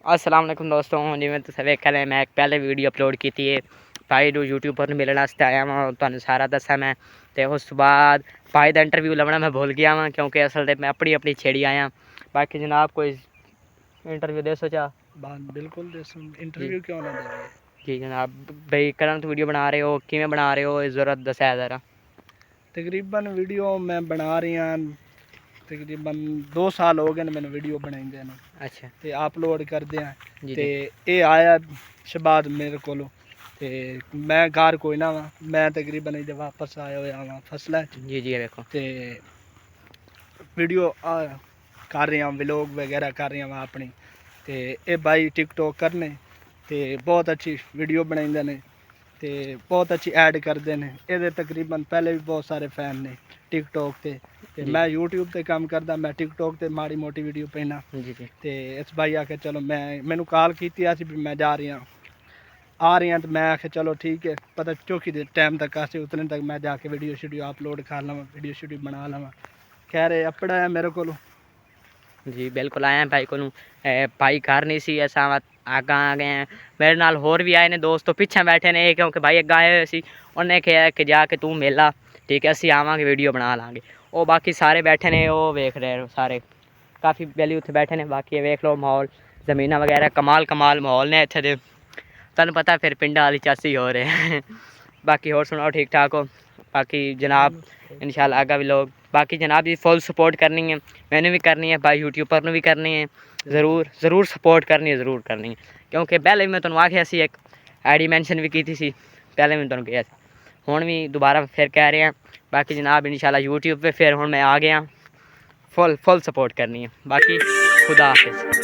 अस्सलाम वालेकुम दोस्तों, जिवें तुसीं वेखिआ मैं एक पहले वीडियो अपलोड की है भाई नूं यूट्यूब पर मिलने वास्ते आया वां। तुहानूं सारा दस्सां मैं ते उस बाद भाई दा इंटरव्यू लभना मैं भुल गया वां क्योंकि असल ते मैं अपनी छेड़ी आया। बाकी जनाब कोई इंटरव्यू दे सोचा बिल्कुल जी इंटरव्यू क्यों ना देंगे। जी जनाब, भाई करंट वीडियो बना रहे हो, किवें बना रहे हो, ज़रूरत दस्या ज़रा। तकरीबन वीडियो मैं बना रही हूँ, तकरीबन 2 साल हो गए मैंने वीडियो बनाई ने अच्छा ते अपलोड करदे हैं जी ते जी ये आया शबाद मेरे कोलों ते मैं घर कोई ना वा, मैं तकरीबन इधर वापस आया होया वा फसला जी जी देखो ते वीडियो कर रहा हूँ, व्लॉग वगैरह कर रहा हूँ अपनी। ते ये भाई टिकटॉक करने ते बहुत अच्छी वीडियो बनाइंदे ने ते बहुत अच्छी ऐड करते हैं। ये तकरीबन पहले भी बहुत सारे फैन ने टिकटॉक ते जी मैं यूट्यूब ते काम करदा, मैं टिकटॉक ते माड़ी मोटी वीडियो पैना जी जी ते इस भाई आखे चलो मैनू कॉल की भी मैं जा रही हाँ आ रही हाँ, तो मैं आखे चलो ठीक है, पता चौकी दे टाइम तक आसे उतने तक मैं जाके वीडियो शीडियो अपलोड कर लवां, वीडियो शीडियो बना लवां। खैर अपना है मेरे को जी बिल्कुल आए हैं भाई को भाई घर नहीं सी असा आगा आ गए हैं। मेरे नाल होर भी आए ने दोस्त, तो पिछे बैठे ने क्योंकि भाई अगर आए सी उन्हें कहा कि जाके तू मेला ठीक है असी आवांगे वीडियो बना लांगे। वो बाकी सारे बैठे ने, वो वेख रहे सारे काफ़ी बेली उत्थे बैठे ने। बाकी वेख लो माहौल जमीन वगैरह कमाल कमाल माहौल ने इत्थे दे, तुहानूं पता फिर पिंडा वाली चासी हो रहे हैं। बाकी होर सुनाओ ठीक ठाक हो? बाकी जनाब इंशाल्लाह आगा भी लोग बाकी जनाब की फुल सपोर्ट करनी है, मैंने भी करनी है भाई यूट्यूब पर भी करनी है। ज़रूर सपोर्ट करनी है, ज़रूर करनी है क्योंकि पहले भी मैं तुहानूं आखिया सी एक आईडी मैंशन भी की सी, पहले मैं तुहानूं कहा हुण भी दोबारा फिर कह रहे हैं। बाकी जनाब इंशाल्लाह यूट्यूब पे फिर हुण मैं आ गया, फुल सपोर्ट करनी है। बाकी खुदा हाफिज़।